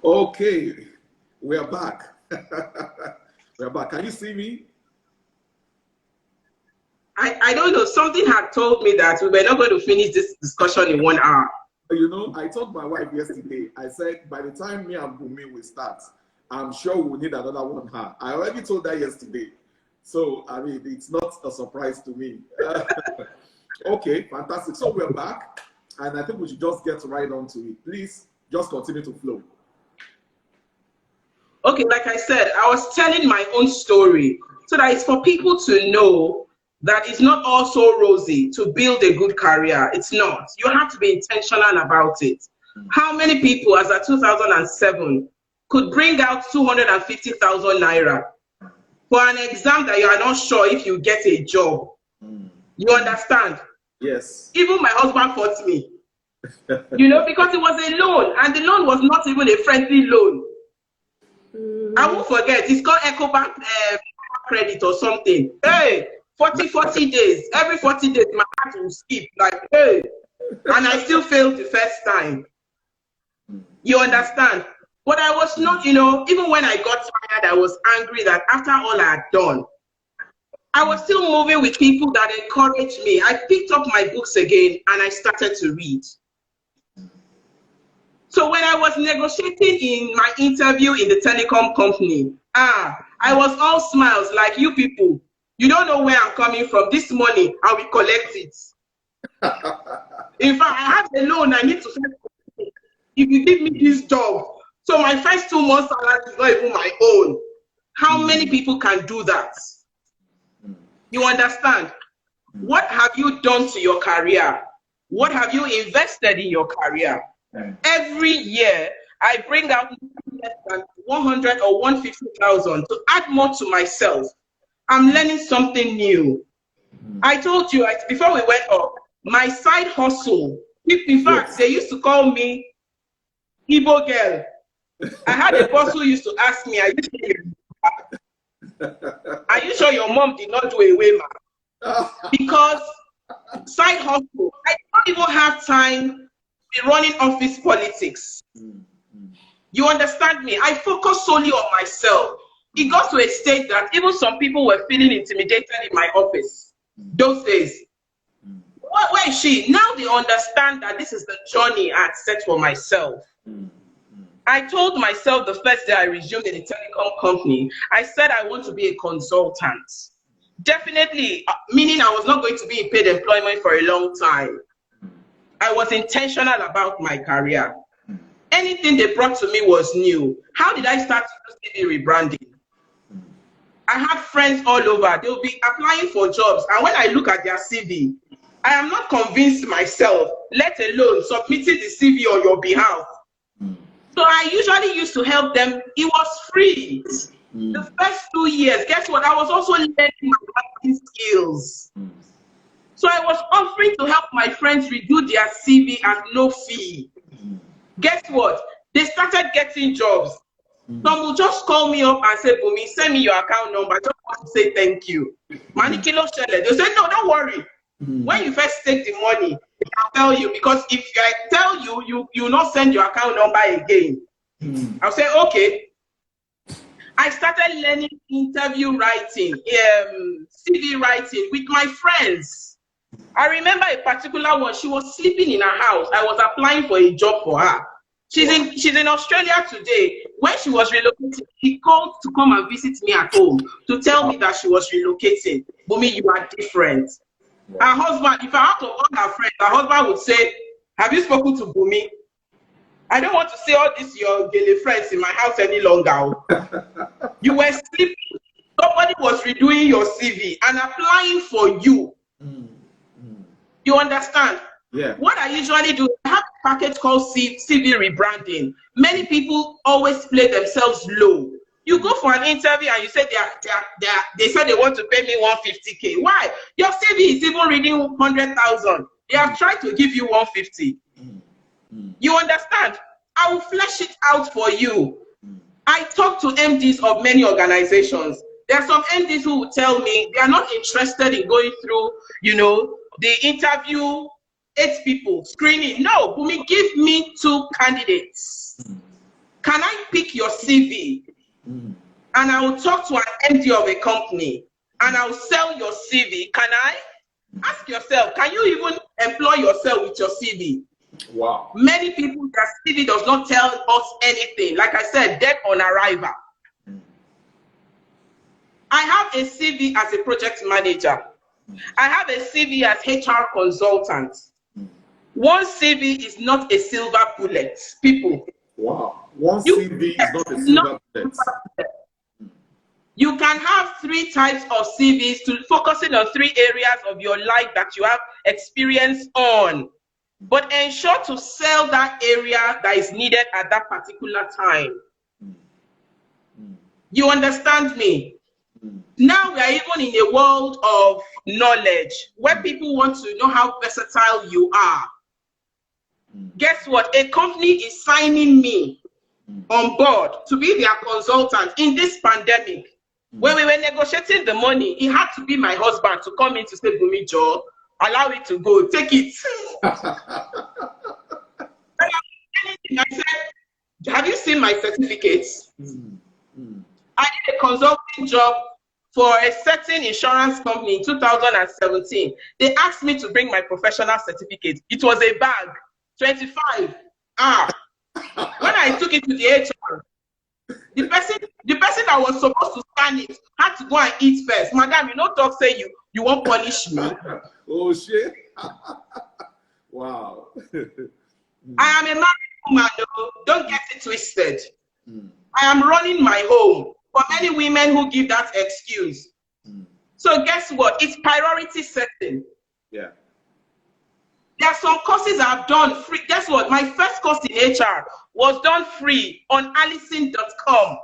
Okay, we are back. We are back. Can you see me? I don't know. Something had told me that we were not going to finish this discussion in 1 hour. You know, I told my wife yesterday, I said, by the time me and Bunmi will start, I'm sure we'll need another 1 hour. I already told her yesterday. So, I mean, it's not a surprise to me. Okay, fantastic. So we're back, and I think we should just get right on to it. Please, just continue to flow. Okay, like I said, I was telling my own story so that it's for people to know that it's not all so rosy to build a good career. It's not. You have to be intentional about it. How many people, as of 2007, could bring out 250,000 naira for an exam that you are not sure if you get a job? You understand? Yes. Even my husband fought me, you know, because it was a loan, and the loan was not even a friendly loan. I won't forget, it's called EcoBank credit or something. Hey, 40 days. Every 40 days, my heart will skip. Like, hey. And I still failed the first time. You understand? But I was not, you know, even when I got tired, I was angry that after all I had done, I was still moving with people that encouraged me. I picked up my books again and I started to read. So when I was negotiating in my interview in the telecom company, I was all smiles like, you people, you don't know where I'm coming from. This money, I will collect it. In fact, I have a loan I need to pay if you give me this job. So my first 2 months salary is not even my own. How many people can do that? You understand? What have you done to your career? What have you invested in your career? Every year, I bring out less than 100 or 150,000 to add more to myself. I'm learning something new. I told you before we went up, my side hustle. In fact, they used to call me Igbo girl. I had a boss who used to ask me, are you sure your mom did not do away, ma? Because side hustle, I don't even have time to be running office politics. You understand me? I focus solely on myself. It got to a stage that even some people were feeling intimidated in my office those days. Where is she? Now they understand that this is the journey I had set for myself. I told myself the first day I resumed in the telecom company, I said I want to be a consultant. Definitely, meaning I was not going to be in paid employment for a long time. I was intentional about my career. Anything they brought to me was new. How did I start to do CV rebranding? I had friends all over. They'll be applying for jobs. And when I look at their CV, I am not convinced myself, let alone submitting the CV on your behalf. So I usually used to help them. It was free. The first 2 years, guess what? I was also learning my writing skills. So I was offering to help my friends redo their CV at no fee. Guess what? They started getting jobs. Some will just call me up and say, Bunmi, send me your account number. I just want to say thank you. Manikilo Shele. They'll say, no, don't worry. When you first take the money, I'll tell you, because if I tell you, you will not send your account number again. I'll say, okay. I started learning interview writing, CV writing with my friends. I remember a particular one. She was sleeping in her house. I was applying for a job for her. She's in Australia today. When she was relocating, she called to come and visit me at home to tell me that she was relocating. Bunmi, you are different. Her husband, if I had to all her friends, her husband would say, have you spoken to Bunmi? I don't want to see all these your gay friends in my house any longer. You were sleeping. Somebody was redoing your CV and applying for you. You understand? Yeah. What I usually do, I have a package called CV rebranding. Many people always play themselves low. You go for an interview and you say they said they want to pay me 150K. Why? Your CV is even reading 100,000. They have tried to give you 150. You understand? I will flesh it out for you. I talk to MDs of many organizations. There are some MDs who will tell me they are not interested in going through, you know, the interview, 8 people, screening. No, Bunmi, give me 2 candidates. can I pick your CV and I will talk to an MD of a company and I'll sell your CV? Can I? Ask yourself, can you even employ yourself with your CV? Wow. Many people, their CV does not tell us anything. Like I said, dead on arrival. I have a CV as a project manager. I have a CV as HR consultant. One CV is not a silver bullet, people. Wow. One CV is not a silver bullet. You can have 3 types of CVs to focusing on 3 areas of your life that you have experience on. But ensure to sell that area that is needed at that particular time. You understand me? Now we are even in a world of knowledge where people want to know how versatile you are. Guess what? A company is signing me on board to be their consultant in this pandemic. When we were negotiating the money, it had to be my husband to come in to say, Bunmi, Joe, allow it to go, take it. I said, have you seen my certificates? I did a consulting job for a certain insurance company in 2017. They asked me to bring my professional certificate. It was a bag, 25. When I took it to the HR, the person that was supposed to scan it had to go and eat first. Madam, you know, talk say you won't punish me. Oh shit. Wow. I am a married woman, though. Don't get it twisted. I am running my home. For many women who give that excuse. So guess what? It's priority setting. Yeah. There are some courses I've done free. Guess what? My first course in HR was done free on allison.com.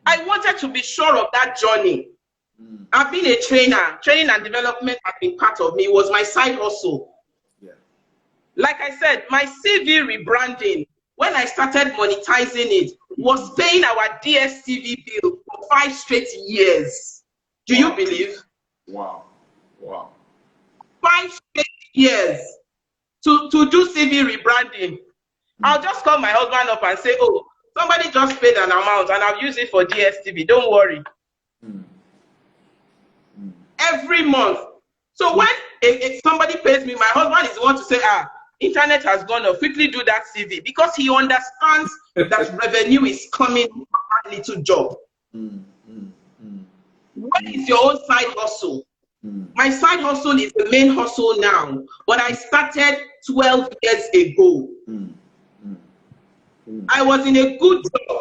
I wanted to be sure of that journey. I've been a trainer. Training and development has been part of me. It was my side hustle. Yeah. Like I said, my CV rebranding, when I started monetizing it, was paying our DSTV bill for 5 straight years. Do you believe? Wow. Wow. 5 straight years to do CV rebranding. I'll just call my husband up and say, oh, somebody just paid an amount and I've used it for DSTV. Don't worry. Every month. So when if somebody pays me, my husband is the one to say, internet has gone up, quickly do that CV, because he understands that revenue is coming from that little job. What is your own side hustle? My side hustle is the main hustle now, but I started 12 years ago. I was in a good job.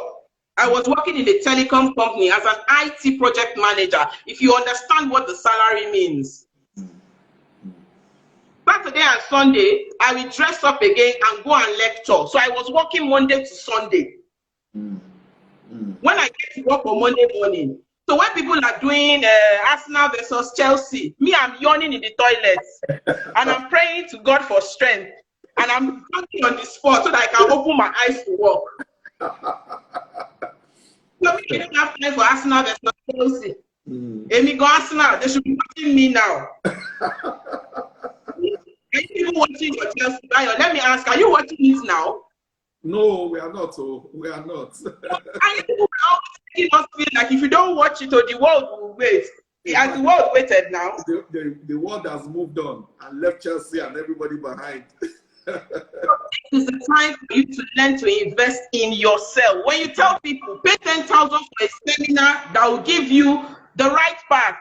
I was working in a telecom company as an IT project manager, if you understand what the salary means. Saturday and Sunday, I will dress up again and go and lecture. So I was working Monday to Sunday. When I get to work on Monday morning, so when people are doing Arsenal versus Chelsea, me, I'm yawning in the toilets and I'm praying to God for strength. And I'm working on the spot so that I can open my eyes to work. So me, I don't have time for Arsenal versus Chelsea. Amy go Arsenal, they should be watching me now. Are you even watching your Chelsea? Let me ask, are you watching it now? No, we are not. Oh, we are not. And you people are always making us feel like if you don't watch it, the world will wait. Has the world waited now? The world has moved on and left Chelsea and everybody behind. So this is the time for you to learn to invest in yourself. When you tell people, pay 10,000 for a seminar that will give you the right path.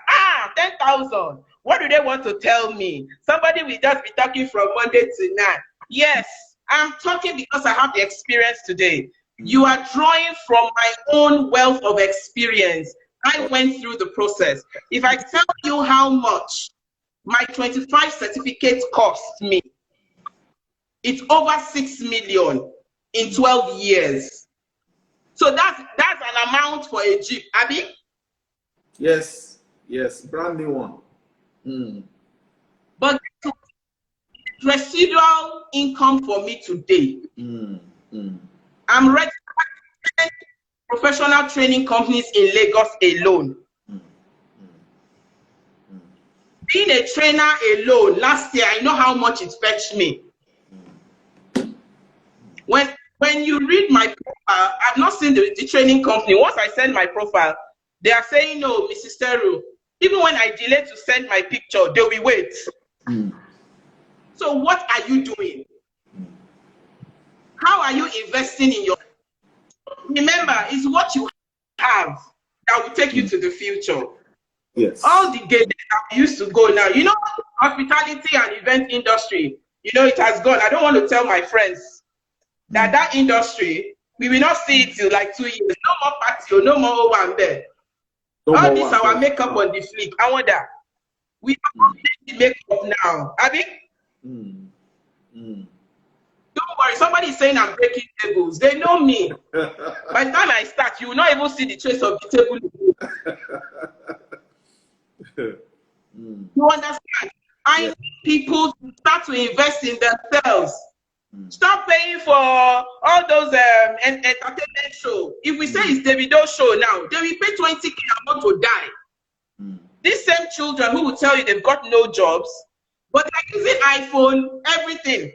10,000. What do they want to tell me? Somebody will just be talking from Monday to night. Yes, I'm talking because I have the experience today. You are drawing from my own wealth of experience. I went through the process. If I tell you how much my 25 certificates cost me, it's over 6 million in 12 years. So that's an amount for a Jeep, Abby? Yes, brand new one. But residual income for me today. I'm registered in professional training companies in Lagos alone. Being a trainer alone, last year, I know how much it fetched me. When when you read my profile, I've not seen the training company. Once I send my profile, they are saying, no, Mrs. Teru. Even when I delay to send my picture, they will wait. So what are you doing? How are you investing in your... Remember, it's what you have that will take you to the future. Yes. All the gates that we used to go now, you know, hospitality and event industry, you know, it has gone. I don't want to tell my friends that that industry, we will not see it till like 2 years. No more party, no more one there. No all more this our makeup on the fleek. I wonder, we have the makeup now. Abi? Don't worry, somebody is saying I'm breaking tables. They know me. By the time I start, you will not even see the trace of the table. You understand? I need people to start to invest in themselves. Stop paying for all those entertainment shows. If we say it's Davido show now, they will pay 20K and want to die. These same children who will tell you they've got no jobs, but they're using iPhone, everything.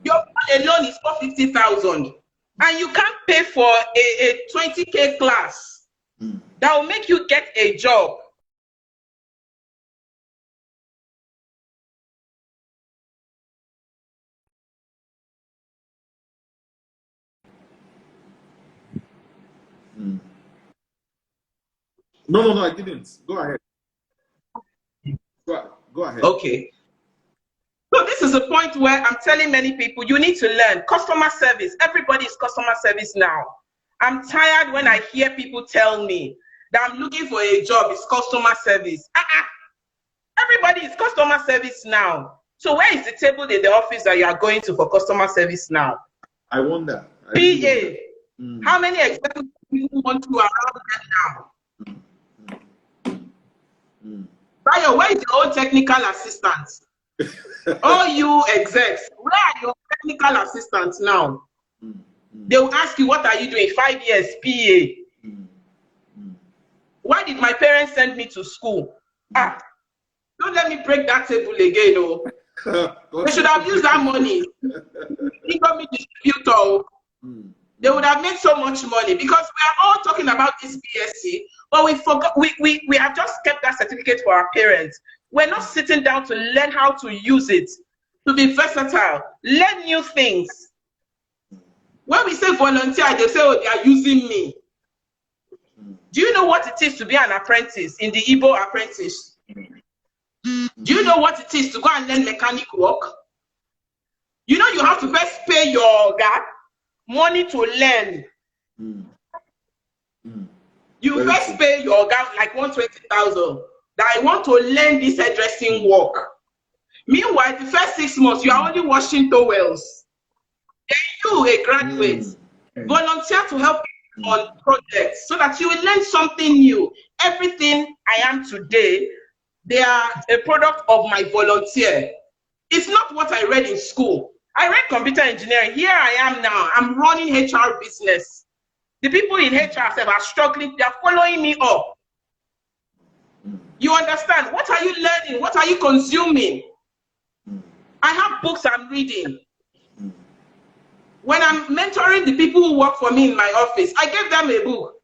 Your phone alone is 450,000, and you can't pay for a 20K class that will make you get a job. No, I didn't. Go ahead. Go ahead. Okay. So this is a point where I'm telling many people, you need to learn customer service. Everybody is customer service now. I'm tired when I hear people tell me that I'm looking for a job, it's customer service. Everybody is customer service now. So where is the table in the office that you are going to for customer service now? I wonder. PA. How many executives people want to around that now? Bayo, where is your own technical assistant? All you execs, where are your technical assistants now? They will ask you, what are you doing? 5 years PA. Why did my parents send me to school? Don't let me break that table again. Oh. They should have used that money. Income distributor. They would have made so much money, because we are all talking about this BSc, but we forgot, we have just kept that certificate for our parents. We're not sitting down to learn how to use it, to be versatile, learn new things. When we say volunteer, they say, oh, they are using me. Do you know what it is to be an apprentice in the Igbo apprentice? Do you know what it is to go and learn mechanic work? You know you have to first pay your money to learn. You first pay your like 120,000 that I want to learn this hairdressing work. Meanwhile, the first 6 months you are only washing towels. Then you, a graduate, volunteer to help on projects so that you will learn something new. Everything I am today, they are a product of my volunteer. It's not what I read in school. I read computer engineering. Here I am now. I'm running HR business. The people in HR are struggling. They are following me up. You understand? What are you learning? What are you consuming? I have books I'm reading. When I'm mentoring the people who work for me in my office, I gave them a book.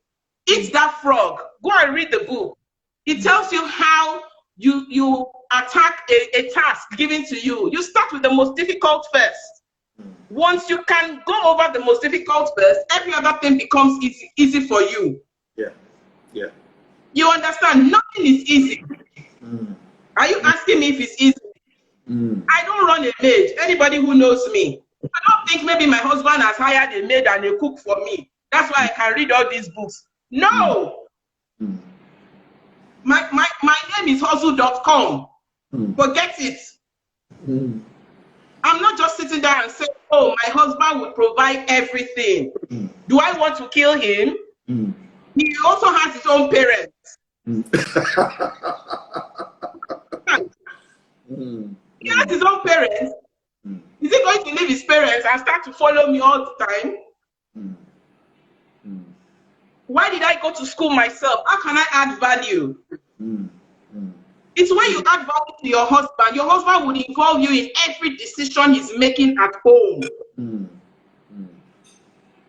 Eat That Frog. Go and read the book. It tells you how you attack a task given to you. You start with the most difficult first. Once you can go over the most difficult first, every other thing becomes easy for you. Yeah. You understand? Nothing is easy. Are you asking me if it's easy? I don't run a maid. Anybody who knows me, I don't think maybe my husband has hired a maid and a cook for me. That's why I can read all these books. No. My name is hustle.com. Forget it. I'm not just sitting there and saying, oh, my husband will provide everything. Do I want to kill him? He also has his own parents. He has his own parents. Is he going to leave his parents and start to follow me all the time? Why did I go to school myself? How can I add value? It's when you add value to your husband would involve you in every decision he's making at home.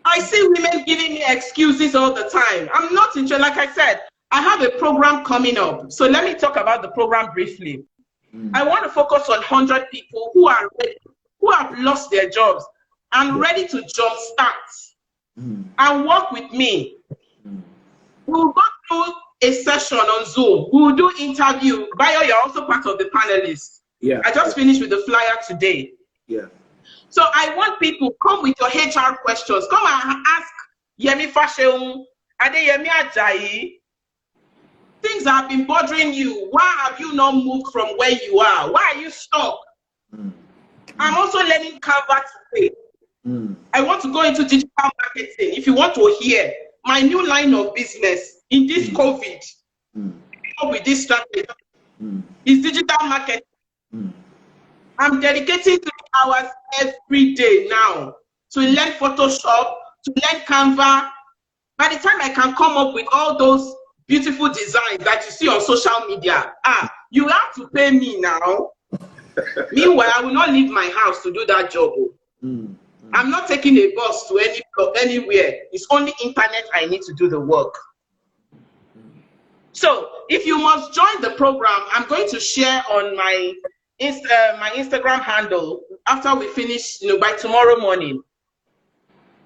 I see women giving me excuses all the time. I'm not interested. Like I said, I have a program coming up. So let me talk about the program briefly. I want to focus on 100 people who are ready, who have lost their jobs and ready to jumpstart and work with me. We'll go through a session on Zoom. We will do interview. Bayo, you're also part of the panelists. Yeah. I just finished with the flyer today. Yeah. So I want people, come with your HR questions. Come and ask Yemi Fasheun, Adeyemi Ajayi. Things that have been bothering you. Why have you not moved from where you are? Why are you stuck? I'm also learning Canva today. I want to go into digital marketing. If you want to hear my new line of business in this COVID, with this strategy, is digital marketing. I'm dedicating 3 hours every day now to learn Photoshop, to learn Canva. By the time I can come up with all those beautiful designs that you see on social media, you have to pay me now. Meanwhile, I will not leave my house to do that job. I'm not taking a bus to anywhere. It's only internet I need to do the work. So if you must join the program, I'm going to share on my Instagram handle after we finish, by tomorrow morning.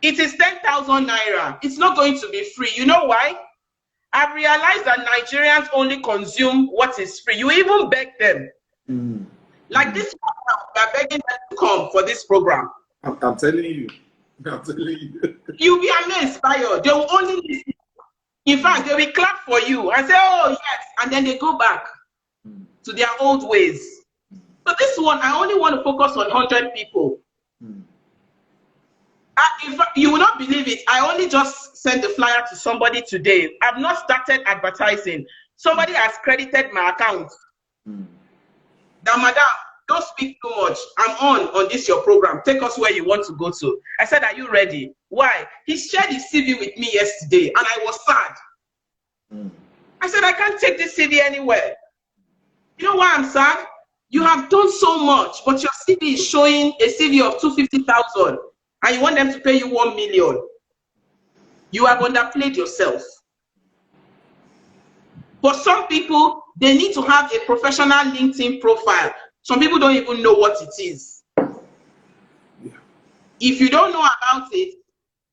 It is 10,000 naira. It's not going to be free. You know why? I've realized that Nigerians only consume what is free. You even beg them. Like this program, they're begging them to come for this program. I'm telling you. I'm telling you. You'll be amazed by you. They will only listen. In fact, they will clap for you and say, oh, yes. And then they go back to their old ways. So this one, I only want to focus on 100 people. In fact, you will not believe it. I only just sent the flyer to somebody today. I've not started advertising. Somebody has credited my account. Now, madam, don't speak too much. I'm on this your program. Take us where you want to go to. I said, are you ready? Why? He shared his CV with me yesterday, and I was sad. I said, I can't take this CV anywhere. You know why I'm sad? You have done so much, but your CV is showing a CV of 250,000, and you want them to pay you 1 million. You have underplayed yourself. For some people, they need to have a professional LinkedIn profile. Some people don't even know what it is. If you don't know about it,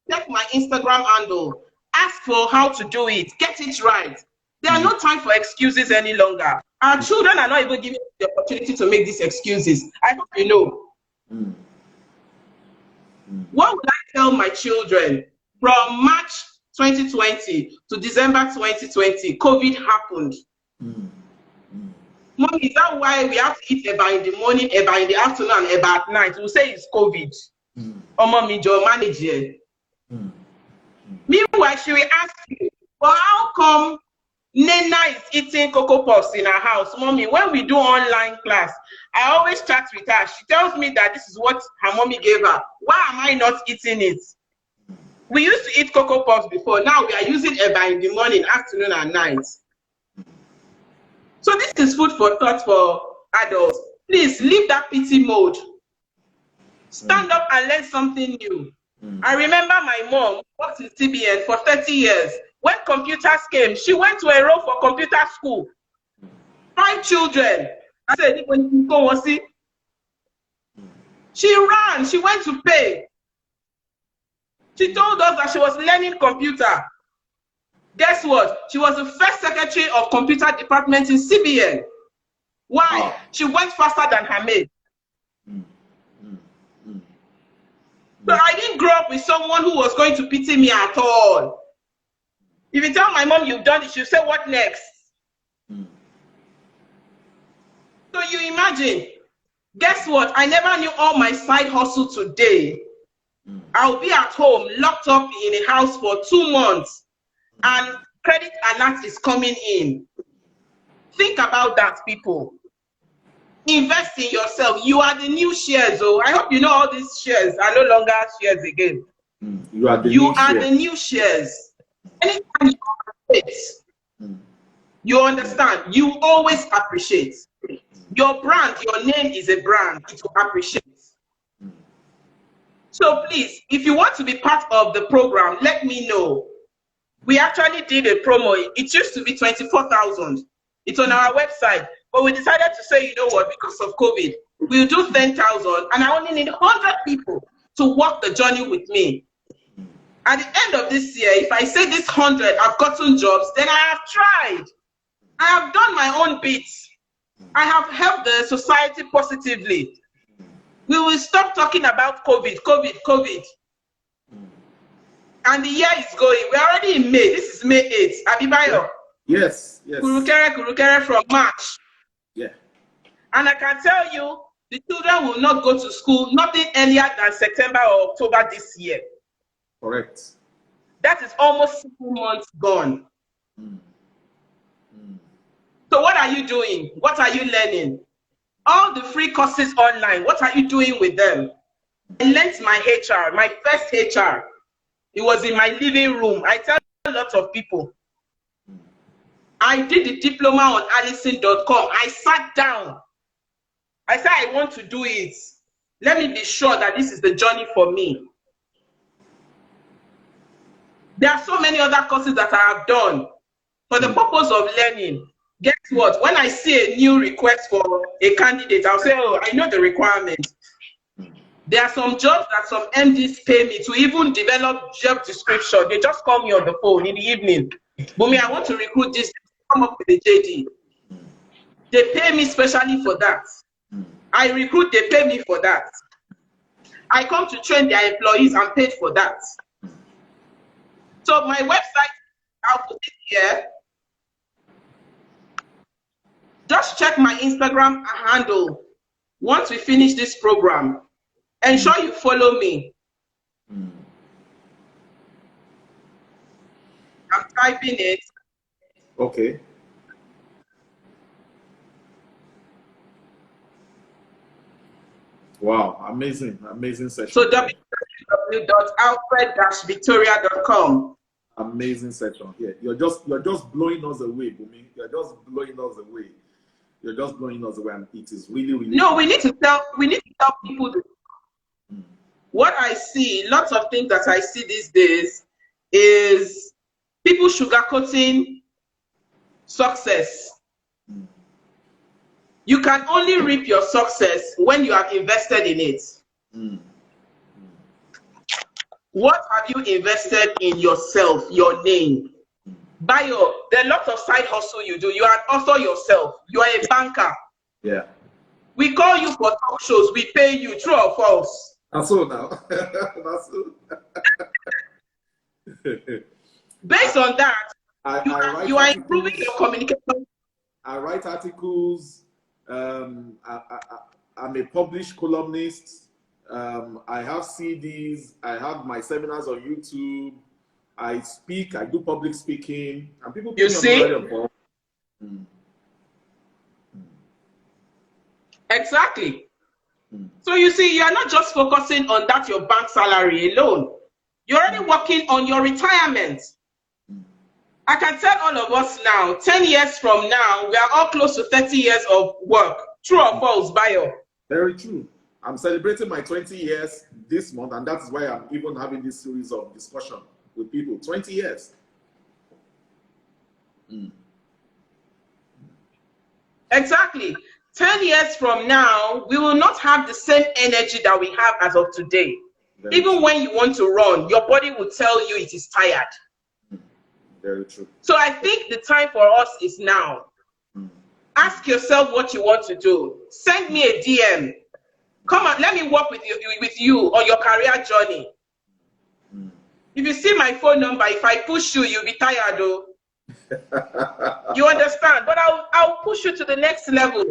check my Instagram handle. Ask for how to do it. Get it right. There are no time for excuses any longer. Our children are not even given the opportunity to make these excuses. I hope you know. What would I tell my children? From March 2020 to December 2020, COVID happened. Mommy, is that why we have to eat eba in the morning, eba in the afternoon, and eba at night? We'll say it's COVID. Oh, mommy, your manager. Meanwhile, she will ask you, well, how come Nena is eating Cocoa Puffs in her house? Mommy, when we do online class, I always chat with her. She tells me that this is what her mommy gave her. Why am I not eating it? We used to eat Cocoa Puffs before. Now we are using eba in the morning, afternoon, and night. So this is food for thought for adults. Please leave that pity mode. Stand up and learn something new. I remember my mom worked in CBN for 30 years. When computers came, she went to enroll for computer school. 5 children. I said, when you go see, she ran, she went to pay. She told us that she was learning computer. Guess what? She was the first secretary of computer department in CBN. Why? She went faster than her maid. So I didn't grow up with someone who was going to pity me at all. If you tell my mom you've done it, she'll say, what next? So you imagine, guess what? I never knew all my side hustle today. I'll be at home, locked up in a house for 2 months, and credit alert is coming in. Think about that, people. Invest in yourself. You are the new shares. Oh, I hope you know all these shares are no longer shares again. You are the the new shares. Anytime you You understand? You always appreciate. Your brand, your name is a brand. It will appreciate. So please, if you want to be part of the program, let me know. We actually did a promo. It used to be 24,000. It's on our website. But we decided to say, you know what, because of COVID, we'll do 10,000. And I only need 100 people to walk the journey with me. At the end of this year, if I say this 100 have gotten jobs, then I have tried. I have done my own bits. I have helped the society positively. We will stop talking about COVID, COVID, COVID. And the year is going. We're already in May. This is May 8th. Abibayo. Yes, yes. Kurukere from March. Yeah. And I can tell you, the children will not go to school nothing earlier than September or October this year. Correct. That is almost 6 months gone. So what are you doing? What are you learning? All the free courses online, what are you doing with them? I learned my HR, my first HR. It was in my living room. I tell a lot of people. I did the diploma on Allison.com. I sat down. I said, I want to do it. Let me be sure that this is the journey for me. There are so many other courses that I have done for the purpose of learning. Guess what? When I see a new request for a candidate, I'll say, oh, I know the requirement. There are some jobs that some MDs pay me to even develop job description. They just call me on the phone in the evening. Bunmi, I want to recruit this. Come up with a JD. They pay me specially for that. I recruit, they pay me for that. I come to train their employees and paid for that. So my website, I'll put it here. Just check my Instagram handle once we finish this program. Ensure you follow me. I'm typing it. Okay. Wow, amazing, amazing session. So www.alfred-victoria.com. Amazing session. Yeah, you're just blowing us away, Bunmi. You're just blowing us away. You're just blowing us away, and it is really, really. No, we need to tell people what I see. Lots of things that I see these days is people sugarcoating success. You can only reap your success when you have invested in it. What have you invested in yourself, your name? Bayo, there are lots of side hustle you do. You are an author yourself. You are a banker. Yeah. We call you for talk shows. We pay you. True or false? That's all now. That's all. Based on that, you are improving your communication. I write articles. I'm a published columnist. I have CDs. I have my seminars on YouTube. I speak. I do public speaking, and people. You see? Exactly. So you see, you are not just focusing on that your bank salary alone. You're already working on your retirement. I can tell all of us now, 10 years from now, we are all close to 30 years of work. True or false, Bayo? Very true. I'm celebrating my 20 years this month, and that's why I'm even having this series of discussion with people. 20 years. Exactly. 10 years from now, we will not have the same energy that we have as of today. Even when you want to run, your body will tell you it is tired. Very true. So I think the time for us is now. Ask yourself what you want to do. Send me a DM. Come on, let me work with you on your career journey. If you see my phone number, if I push you, you'll be tired though. You understand? But I'll push you to the next level.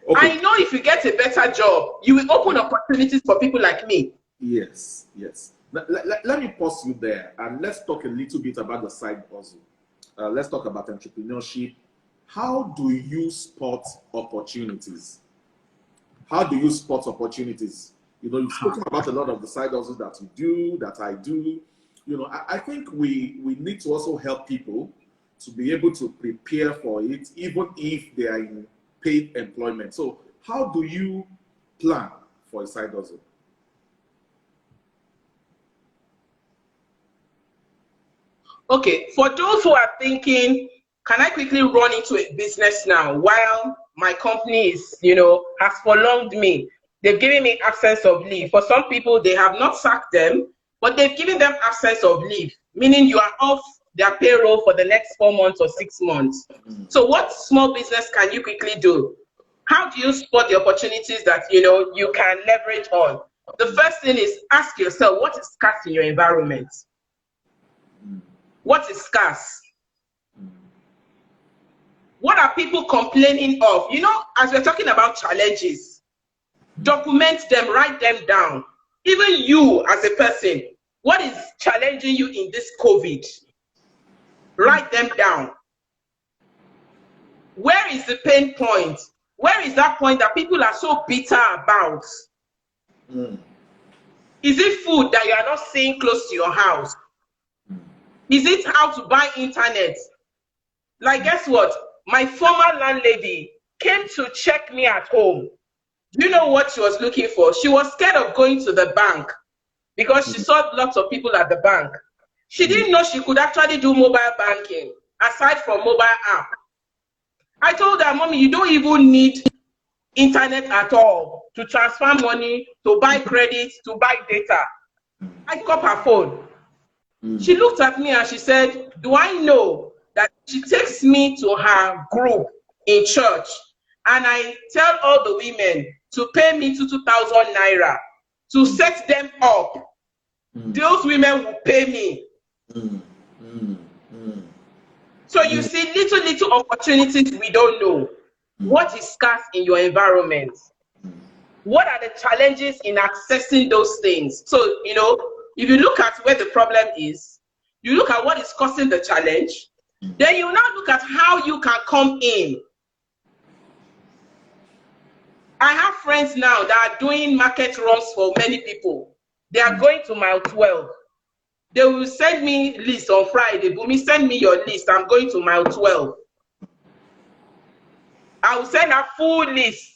Okay. I know if you get a better job, you will open opportunities for people like me. Yes, yes. Let me pause you there, and let's talk a little bit about the side hustle. Let's talk about entrepreneurship. How do you spot opportunities? How do you spot opportunities? You know, you've spoken about a lot of the side hustles that you do, that I do. You know, I think we need to also help people to be able to prepare for it, even if they are in paid employment. So how do you plan for a side hustle? Okay, for those who are thinking, can I quickly run into a business now while my company is, has prolonged me? They've given me absence of leave. For some people, they have not sacked them, but they've given them absence of leave, meaning you are off their payroll for the next 4 months or 6 months. So what small business can you quickly do? How do you spot the opportunities that, you can leverage on? The first thing is ask yourself, what is scarce in your environment? What is scarce? What are people complaining of? As we're talking about challenges, document them, write them down. Even you as a person, what is challenging you in this COVID? Write them down. Where is the pain point? Where is that point that people are so bitter about? Is it food that you are not seeing close to your house? Is it how to buy internet? Like, guess what? My former landlady came to check me at home. Do you know what she was looking for? She was scared of going to the bank because she saw lots of people at the bank. She didn't know she could actually do mobile banking aside from mobile app. I told her, Mommy, you don't even need internet at all to transfer money, to buy credit, to buy data. I got her phone. She looked at me and she said, do I know that she takes me to her group in church and I tell all the women to pay me 2,000 naira to set them up? Those women will pay me. So you see, little opportunities we don't know. What is scarce in your environment? What are the challenges in accessing those things? So, if you look at where the problem is, you look at what is causing the challenge, then you now look at how you can come in. I have friends now that are doing market runs for many people. They are going to mile 12. They will send me list on Friday. Bunmi, send me your list. I'm going to mile 12. I will send her full list.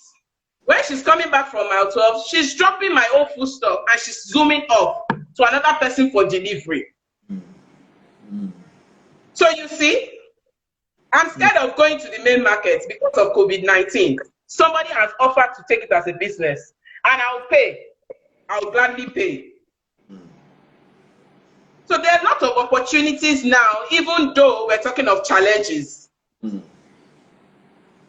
When she's coming back from mile 12, she's dropping my own food stuff and she's zooming off to another person for delivery. So you see, I'm scared of going to the main market because of COVID-19. Somebody has offered to take it as a business and I'll pay. I'll gladly pay. So there are a lot of opportunities now, even though we're talking of challenges.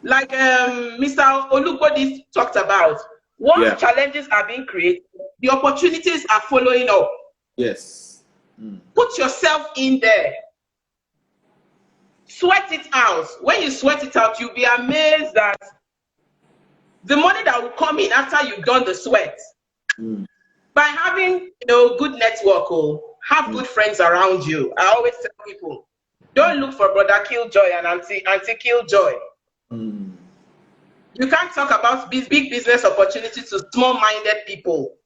Like Mr. Olugbodi talked about, once challenges are being created, the opportunities are following up. Yes. Put yourself in there. Sweat it out. When you sweat it out, you'll be amazed that the money that will come in after you've done the sweat. By having good network, have good friends around you. I always tell people, don't look for brother Killjoy and auntie Killjoy. You can't talk about big business opportunities to small-minded people.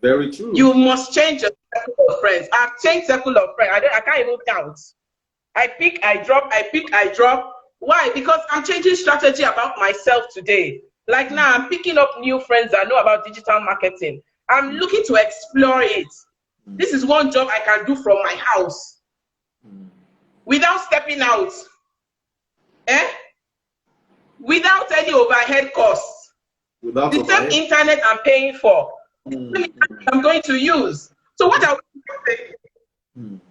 Very true. You must change your circle of friends. I've changed circle of friends. I can't even count. I pick, I drop, I pick, I drop. Why? Because I'm changing strategy about myself today. Like now, I'm picking up new friends that know about digital marketing. I'm looking to explore it. This is one job I can do from my house without stepping out. Without any overhead costs. Without the same internet I'm paying for, I'm going to use. So what are we doing?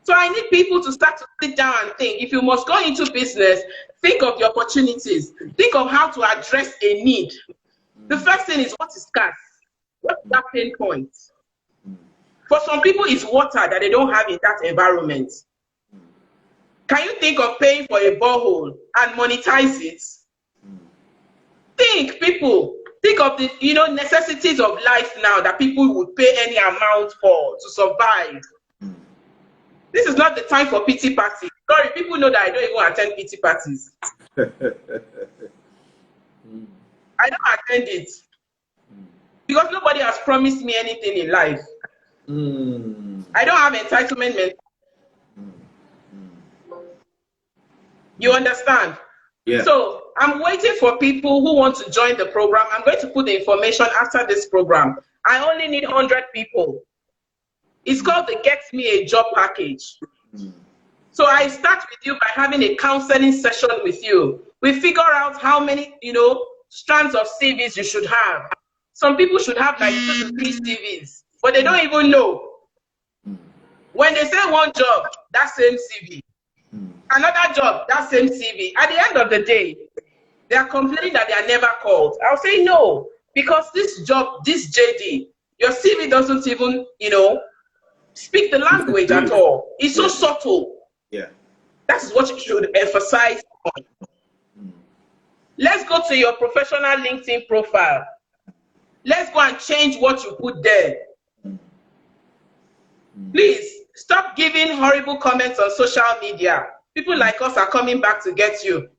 So I need people to start to sit down and think. If you must go into business, think of the opportunities. Think of how to address a need. The first thing is, what is scarce? What's that pain point? For some people, it's water that they don't have in that environment. Can you think of paying for a borehole and monetize it? Think, people. Think of the necessities of life now that people would pay any amount for to survive. This is not the time for pity parties. Sorry, people know that I don't even attend pity parties. I don't attend it. Because nobody has promised me anything in life. I don't have entitlement mentality. You understand? Yeah. So I'm waiting for people who want to join the program. I'm going to put the information after this program. I only need 100 people. It's called the Get Me a Job package. So I start with you by having a counseling session with you. We figure out how many, strands of CVs you should have. Some people should have like 2 to 3 CVs, but they don't even know. When they say one job, that same CV. Another job, that same CV. At the end of the day, they are complaining that they are never called. I'll say no, because this job, this JD, your CV doesn't even, speak the language at all. It's so subtle. Yeah. That's what you should emphasize on. Let's go to your professional LinkedIn profile. Let's go and change what you put there. Please stop giving horrible comments on social media. People like us are coming back to get you.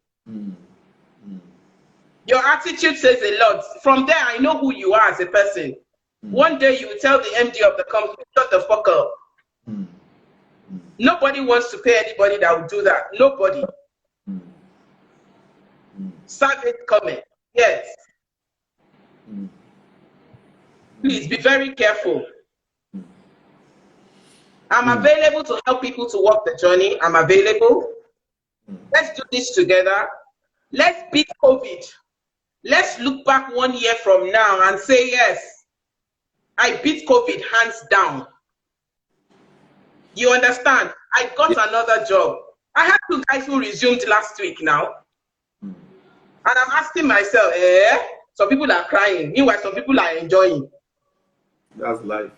Your attitude says a lot. From there, I know who you are as a person. One day you will tell the MD of the company, shut the fuck up. Nobody wants to pay anybody that will do that. Nobody. Savage comment. Yes. Please be very careful. I'm available to help people to walk the journey. I'm available. Let's do this together. Let's beat COVID. Let's look back 1 year from now and say, yes, I beat COVID hands down. You understand? I got another job. I had 2 guys who resumed last week now. And I'm asking myself, some people are crying. Meanwhile, some people are enjoying. That's life.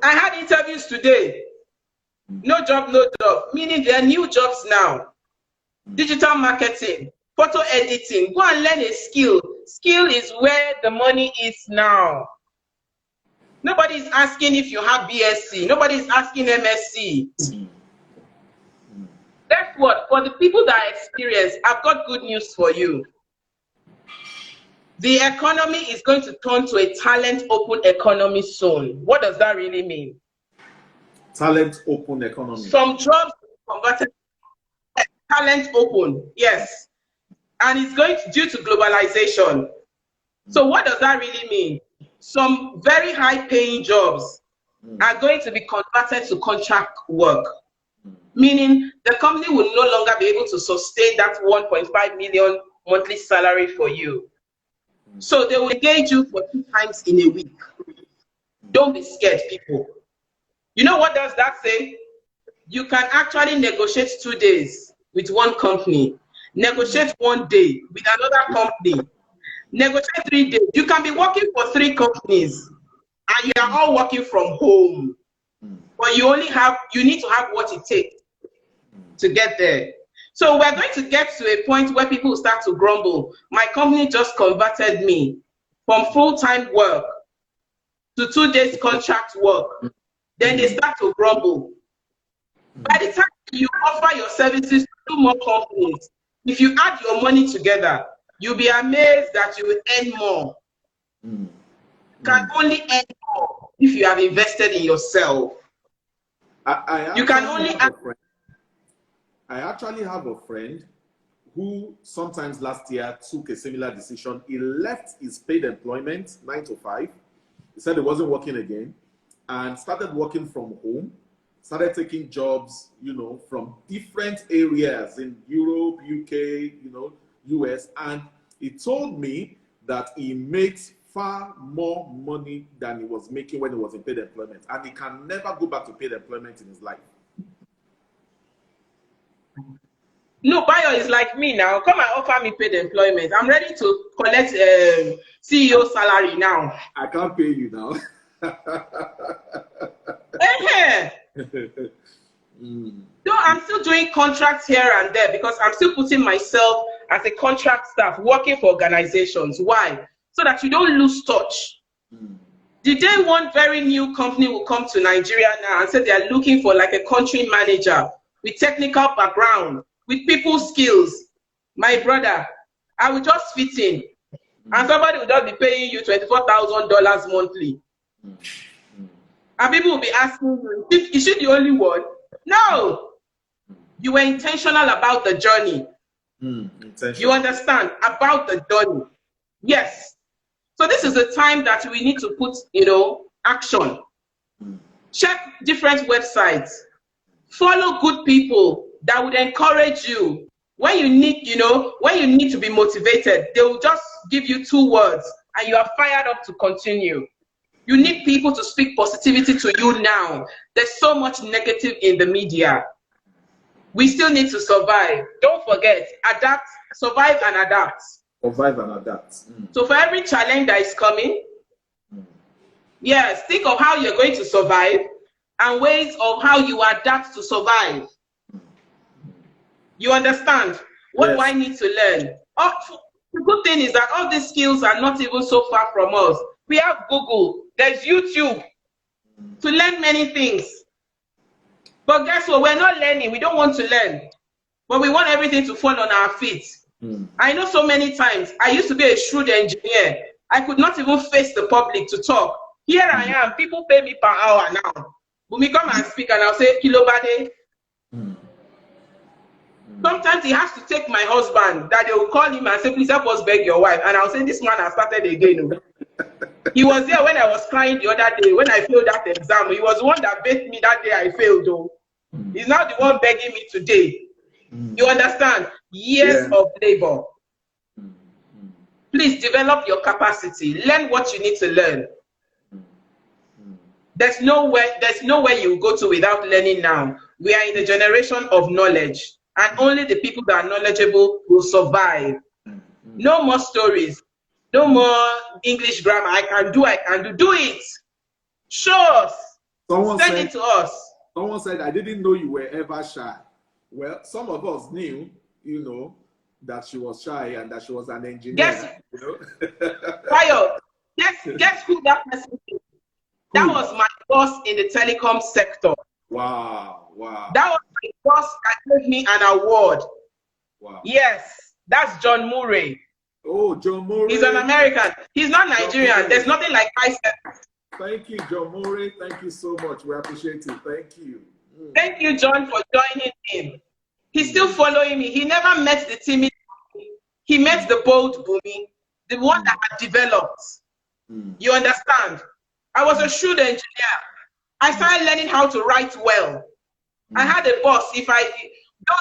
I had interviews today. No job, no job. Meaning there are new jobs now. Digital marketing, photo editing. Go and learn a skill. Skill is where the money is now. Nobody is asking if you have BSc. Nobody is asking MSc. Guess what? For the people that are experienced, I've got good news for you. The economy is going to turn to a talent open economy soon. What does that really mean? Talent open economy. Some jobs converted to talent open, yes. And it's going to, due to globalization. So what does that really mean? Some very high paying jobs are going to be converted to contract work. Meaning the company will no longer be able to sustain that 1.5 million monthly salary for you. So they will engage you for 2 times in a week. Don't be scared, people. You know what does that say? You can actually negotiate 2 days with one company, negotiate 1 day with another company, negotiate 3 days. You can be working for 3 companies and you are all working from home. But you need to have what it takes to get there. So we're going to get to a point where people start to grumble. My company just converted me from full-time work to 2 days contract work. Then they start to grumble. By the time you offer your services to 2 more companies, if you add your money together, you'll be amazed that you will earn more. You can only earn more if you have invested in yourself. You can only I actually have a friend who sometimes last year took a similar decision. He left his paid employment 9 to 5. He said he wasn't working again and started working from home, started taking jobs, from different areas in Europe, UK, US. And he told me that he makes far more money than he was making when he was in paid employment. And he can never go back to paid employment in his life. No, Bayo is like me now. Come and offer me paid employment. I'm ready to collect CEO salary now. I can't pay you now. No, I'm still doing contracts here and there because I'm still putting myself as a contract staff working for organizations. Why? So that you don't lose touch. The day one very new company will come to Nigeria now and say they are looking for like a country manager with technical background, with people skills, my brother, I will just fit in. And somebody will just be paying you $24,000 monthly. And people will be asking you, is she the only one? No. You were intentional about the journey. You understand? About the journey. Yes. So this is the time that we need to put, action. Check different websites. Follow good people that would encourage you. When you need, when you need to be motivated, they will just give you 2 words and you are fired up to continue. You need people to speak positivity to you now. There's so much negative in the media. We still need to survive. Don't forget, adapt, survive and adapt. Survive and adapt. So for every challenge that is coming, yes, think of how you're going to survive and ways of how you adapt to survive. You understand? What do I need to learn? The good thing is that all these skills are not even so far from us. We have Google, there's YouTube to learn many things. But guess what? We're not learning. We don't want to learn. But we want everything to fall on our feet. I know so many times, I used to be a shrewd engineer. I could not even face the public to talk. Here I am. People pay me per hour now. Bunmi, come and speak, and I'll say, Kilo Bade. Sometimes he has to take my husband, that they will call him and say, please help us beg your wife. And I'll say, this man has started again. He was there when I was crying the other day, when I failed that exam. He was the one that begged me that day I failed, though. He's not the one begging me today. You understand? Years of labor. Please develop your capacity. Learn what you need to learn. There's nowhere you go to without learning now. We are in a generation of knowledge, and only the people that are knowledgeable will survive. No more stories. No more English grammar. I can do. Do it. Show us. Send it to us. Someone said, I didn't know you were ever shy. Well, some of us knew, that she was shy and that she was an engineer. Guess, Fire. Guess who that person is? That was my boss in the telecom sector. Wow. That was my boss that gave me an award. Wow. Yes, that's John Murray. Oh, John Murray. He's an American. He's not Nigerian. There's nothing like I said. Thank you, John Murray. Thank you so much. We appreciate it. Thank you. Thank you, John, for joining in. He's still following me. He never met the timid Bunmi. He met the bold Bunmi, the one that had developed. You understand? I was a shrewd engineer. I started learning how to write well. I had a boss. Those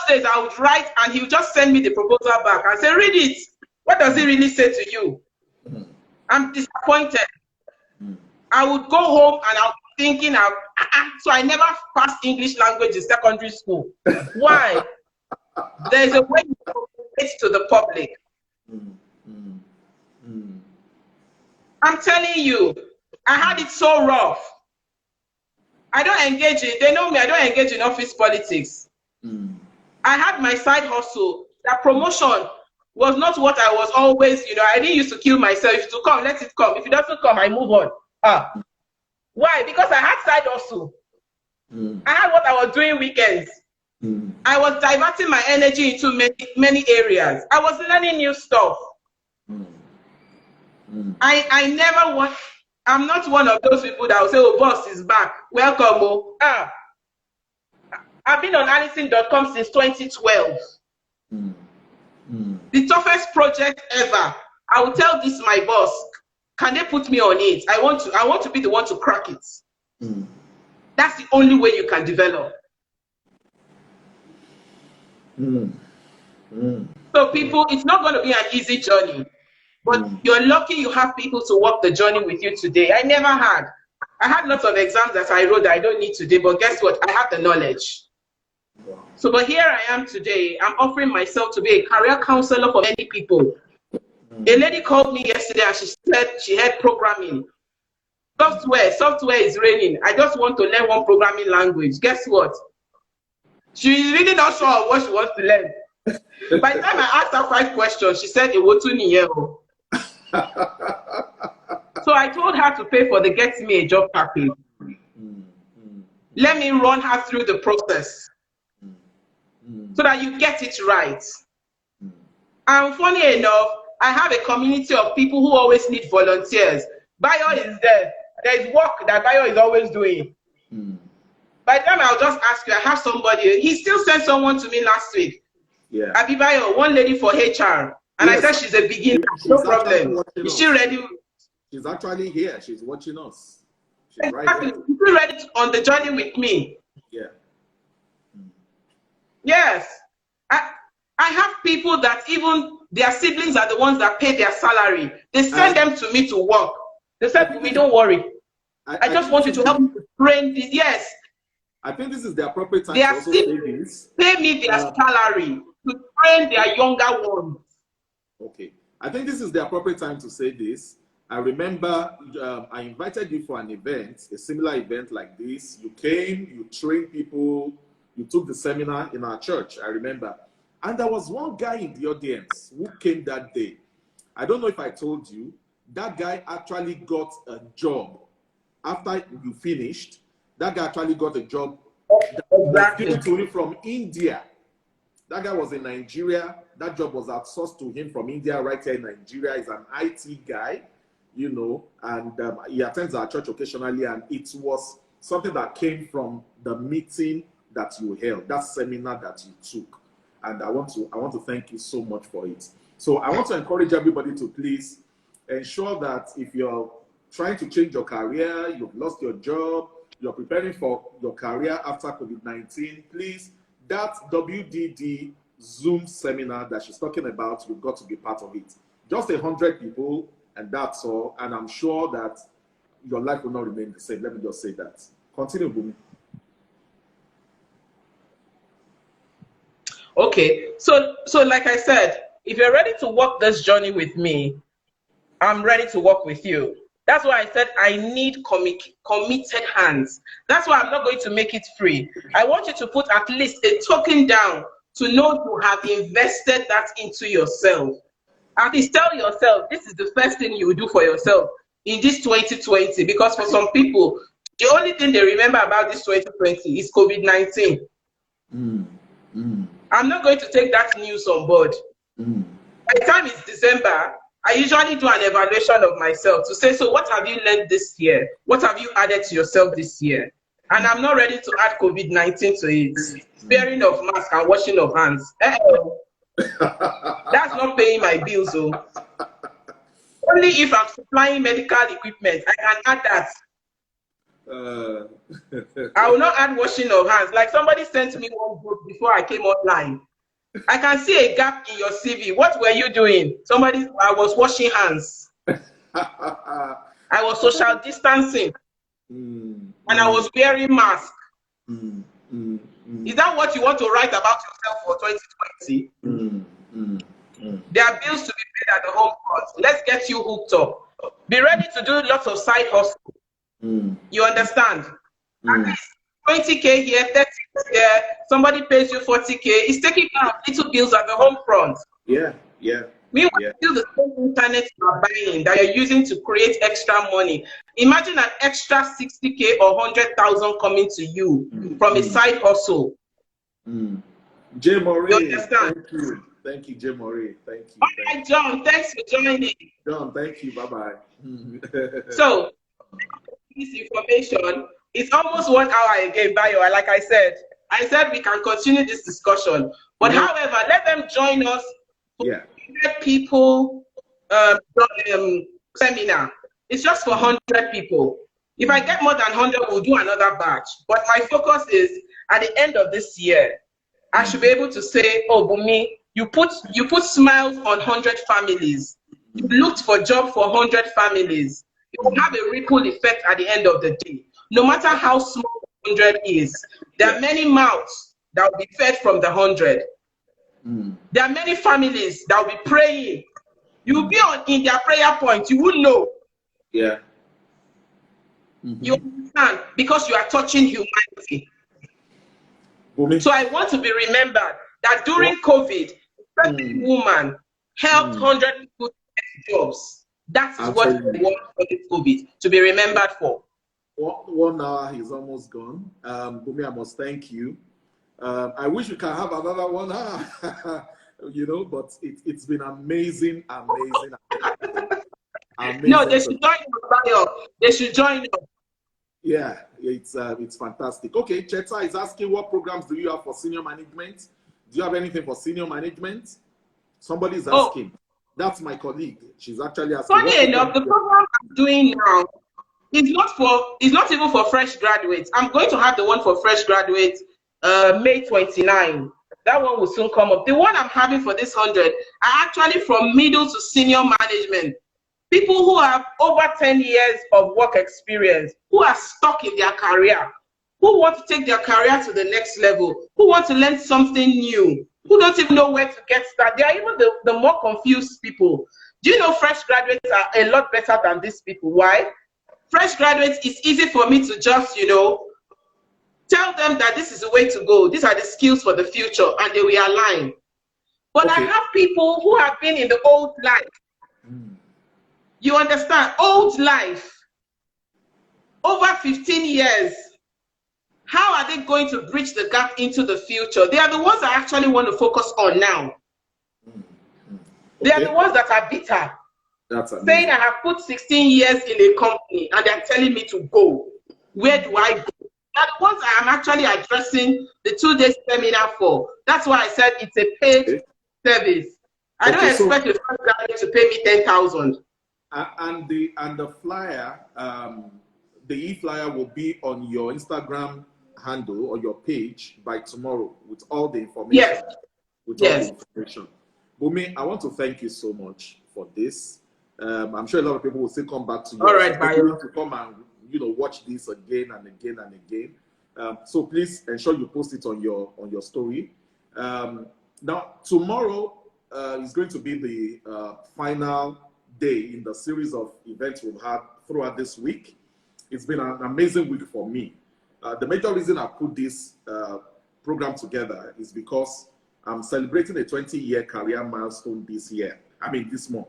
days I would write and he would just send me the proposal back and say, read it. What does it really say to you? I'm disappointed. I would go home and I was thinking, so I never passed English language in secondary school. Why? There's a way to communicate to the public. I'm telling you, I had it so rough. I don't engage in, they know me, I don't engage in office politics. I had my side hustle. That promotion was not what I was always, I didn't used to kill myself. If it come, let it come. If it doesn't come, I move on. Why? Because I had side hustle. I had what I was doing weekends. I was diverting my energy into many areas. I was learning new stuff. I never want, I'm not one of those people that will say, oh, boss is back. Welcome. Oh. I've been on Allison.com since 2012. The toughest project ever. I will tell this my boss, can they put me on it? I want to be the one to crack it. That's the only way you can develop. So people, it's not going to be an easy journey, but you're lucky you have people to walk the journey with you today. I never had. I had lots of exams that I wrote that I don't need today, but guess what? I have the knowledge. So, but here I am today. I'm offering myself to be a career counselor for many people. A lady called me yesterday and she said she had programming. Software is raining. I just want to learn one programming language. Guess what? She's really not sure of what she wants to learn. By the time I asked her 5 questions, she said, so I told her to pay for the Get Me a Job package. Let me run her through the process so that you get it right. And funny enough, I have a community of people who always need volunteers. Bayo is there. There's work that Bayo is always doing. By the time I'll just ask you, I have somebody. He still sent someone to me last week. Yeah. Abibayo, one lady for HR. And yes, I said she's a beginner. No problem. Is she ready? She's actually here. She's watching us. She's exactly. Right She's ready on the journey with me. Yeah. Yes. I have people that even their siblings are the ones that pay their salary. They send them to me to work. They said to me, don't worry. I just want you to help me to train this. Yes. I think this is the appropriate time to also say this. Pay me their salary to train their younger ones. Okay. I think this is the appropriate time to say this. I remember I invited you for an event, a similar event like this. You came, you trained people, you took the seminar in our church, I remember. And there was one guy in the audience who came that day. I don't know if I told you, that guy actually got a job. After you finished, that guy actually got a job that was given to him from India. That guy was in Nigeria. That job was outsourced to him from India right here in Nigeria. He's an IT guy, you know, and he attends our church occasionally. And it was something that came from the meeting that you held, that seminar that you took. And I want to thank you so much for it. So I want to encourage everybody to please ensure that if you're trying to change your career, you've lost your job, you're preparing for your career after COVID-19, please, that WDD Zoom seminar that she's talking about, you've got to be part of it. Just 100 people, and that's all. And I'm sure that your life will not remain the same. Let me just say that. Continue, Bunmi. Okay, so like I said, if you're ready to walk this journey with me, I'm ready to walk with you. That's why I said I need committed hands. That's why I'm not going to make it free. I want you to put at least a token down to know you have invested that into yourself. At least tell yourself, this is the first thing you will do for yourself in this 2020. Because for some people, the only thing they remember about this 2020 is COVID-19. I'm not going to take that news on board. By the time it's December, I usually do an evaluation of myself to say, so what have you learned this year? What have you added to yourself this year? And I'm not ready to add COVID-19 to it. Wearing of mask and washing of hands. That's not paying my bills. So. Only if I'm supplying medical equipment, I can add that. I will not add washing of hands. Like somebody sent me one book before I came online. I can see a gap in your CV. What were you doing? I was washing hands. I was social distancing. And I was wearing mask. Is that what you want to write about yourself for 2020? There are bills to be paid at the home front. Let's get you hooked up. Be ready to do lots of side hustle. You understand? At least 20K here, 30K there, somebody pays you 40K. It's taking care of little bills at the home front. Yeah. We want to do the same internet you are buying that you're using to create extra money. Imagine an extra 60K or 100,000 coming to you from a side hustle. Jay Murray, you understand? Thank you, Jay Murray. Thank you. All right, John, thanks for joining. John, thank you. Bye-bye. So, this information, it's almost 1 hour again, Bayo. Like I said we can continue this discussion. But however, let them join us for people seminar. It's just for 100 people. If I get more than 100, we'll do another batch. But my focus is at the end of this year, I should be able to say, oh, Bunmi, you put smiles on 100 families. You looked for job for 100 families. It will have a ripple effect at the end of the day. No matter how small 100 is, there are many mouths that will be fed from the 100. There are many families that will be praying. You will be in their prayer point. You will know. Yeah. You understand? Because you are touching humanity. So I want to be remembered that during COVID, a woman helped 100 people to get jobs. That is what we want for this COVID to be remembered for. 1 hour is almost gone. Bunmi, I must thank you. I wish we can have another 1 hour, but it's been amazing. No, they should join us. They should join us. Yeah. it's fantastic. Okay, Cheta is asking, what programs do you have for senior management? Do you have anything for senior management? Somebody is asking. Oh. That's my colleague. She's actually asking. Funny enough, the program I'm doing now is not even for fresh graduates. I'm going to have the one for fresh graduates May 29. That one will soon come up. The one I'm having for this 100 are actually from middle to senior management. People who have over 10 years of work experience, who are stuck in their career, who want to take their career to the next level, who want to learn something new, who don't even know where to get started. They are even the more confused people. Do you know fresh graduates are a lot better than these people? Why? Fresh graduates, it's easy for me to just, tell them that this is the way to go. These are the skills for the future, and they will align. But okay. I have people who have been in the old life. You understand? Old life. Over 15 years. How are they going to bridge the gap into the future? They are the ones I actually want to focus on now. Okay. They are the ones that are bitter. That's amazing. Saying I have put 16 years in a company and they're telling me to go. Where do I go? They are the ones I am actually addressing the 2-day seminar for. That's why I said it's a paid service. I don't expect the first graduate to pay me 10,000. And the flyer, the e-flyer will be on your Instagram handle or your page by tomorrow with all the information. Yes. With all the information. Bunmi, I want to thank you so much for this. I'm sure a lot of people will still come back to you. All right, bye. To come and watch this again and again and again. So please ensure you post it on your story. Now tomorrow is going to be the final day in the series of events we've had throughout this week. It's been an amazing week for me. The major reason I put this program together is because I'm celebrating a 20-year career milestone this month.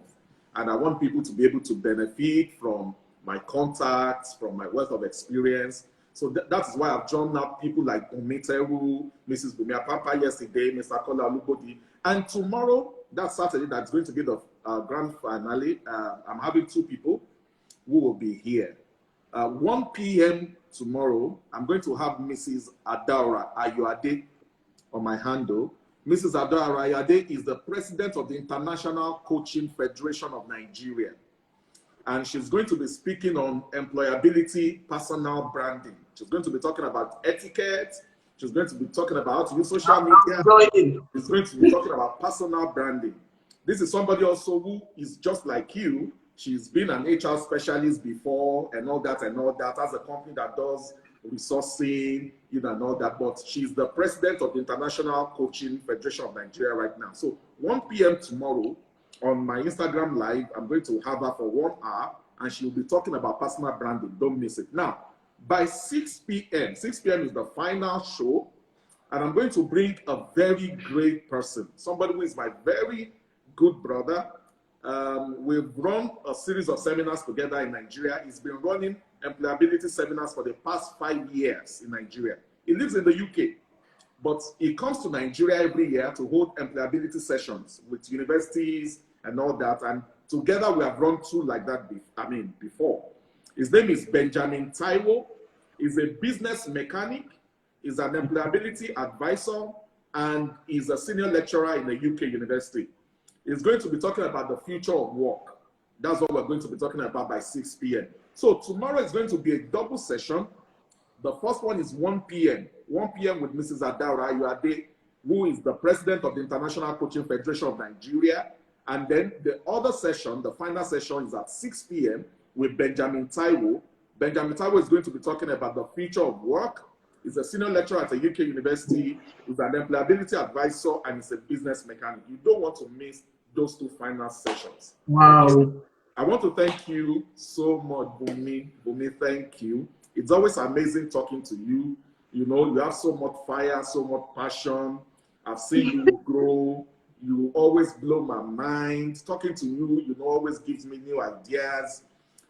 And I want people to be able to benefit from my contacts, from my wealth of experience. So that is why I've drawn up people like Teru, Mrs. Bunmi Papa yesterday, Mr. Kola Olubodi. And tomorrow, that Saturday, that's going to be the grand finale. I'm having 2 people who will be here. 1 p.m. tomorrow, I'm going to have Mrs. Adaora Ayoade on my handle. Mrs. Adaora Ayoade is the president of the International Coaching Federation of Nigeria. And she's going to be speaking on employability, personal branding. She's going to be talking about etiquette. She's going to be talking about how to use social media. She's going to be talking about personal branding. This is somebody also who is just like you. She's been an HR specialist before and all that, as a company that does resourcing, and all that. But she's the president of the International Coaching Federation of Nigeria right now. So 1 p.m. tomorrow on my Instagram Live, I'm going to have her for 1 hour and she'll be talking about personal branding. Don't miss it. Now, by 6 p.m. is the final show, and I'm going to bring a very great person, somebody who is my very good brother. We've run a series of seminars together in Nigeria. He's been running employability seminars for the past 5 years in Nigeria. He lives in the UK, but he comes to Nigeria every year to hold employability sessions with universities and all that. And together we have run 2 like that before. His name is Benjamin Taiwo. He's a business mechanic. He's an employability advisor, and he's a senior lecturer in a UK university. He's going to be talking about the future of work. That's what we're going to be talking about by 6 p.m. So tomorrow is going to be a double session. The first one is 1 p.m. 1 p.m. with Mrs. Adaora Ayoade, who is the president of the International Coaching Federation of Nigeria. And then the other session, the final session, is at 6 p.m. with Benjamin Taiwo. Benjamin Taiwo is going to be talking about the future of work. He's a senior lecturer at a UK university. He's an employability advisor, and he's a business mechanic. You don't want to miss those 2 final sessions. Wow. I want to thank you so much, Bunmi. Bunmi, thank you. It's always amazing talking to you. You have so much fire, so much passion. I've seen you grow. You always blow my mind. Talking to you, always gives me new ideas.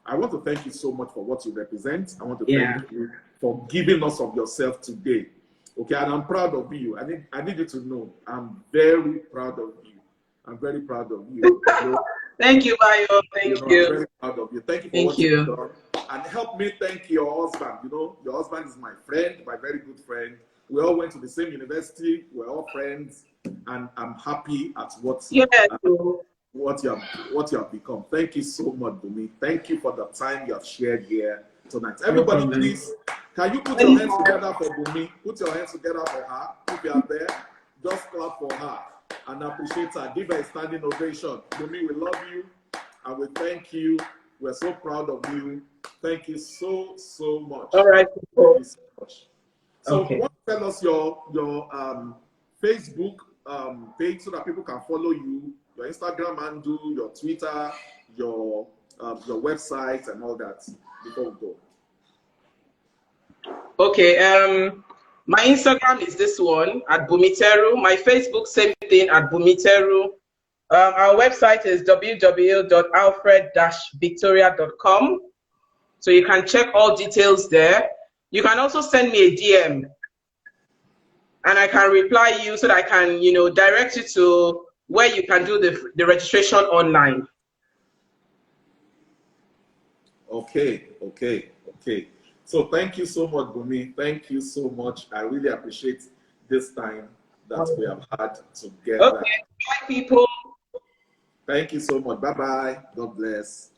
I want to thank you so much for what you represent. I want to thank you for giving us of yourself today. Okay, and I'm proud of you. I need you to know I'm very proud of you. I'm very proud of you. Thank you, Bayo. Thank you. I'm very proud of you. Thank you for what you've done. And help me thank your husband. You know, your husband is my friend, my very good friend. We all went to the same university. We're all friends, and I'm happy at what you have become. Thank you so much, Bunmi. Thank you for the time you have shared here tonight. Everybody, please, can you put your hands together for Bunmi? Put your hands together for her. If you are there, just clap for her and appreciate her. Give her a standing ovation. Bunmi, we love you and we thank you. We're so proud of you. Thank you so much. All right. Thank you so much. So, okay. want to tell us your Facebook page so that people can follow you, your Instagram handle, your Twitter, your website, and all that before we go. Okay. My Instagram is this one at Bunmi Teru. My Facebook, same thing at Bunmi Teru. Our website is www.alfred-victoria.com. So you can check all details there. You can also send me a DM and I can reply you so that I can, direct you to where you can do the registration online. Okay. So thank you so much, Bunmi. Thank you so much. I really appreciate this time that we have had together. Okay, bye people. Thank you so much. Bye-bye. God bless.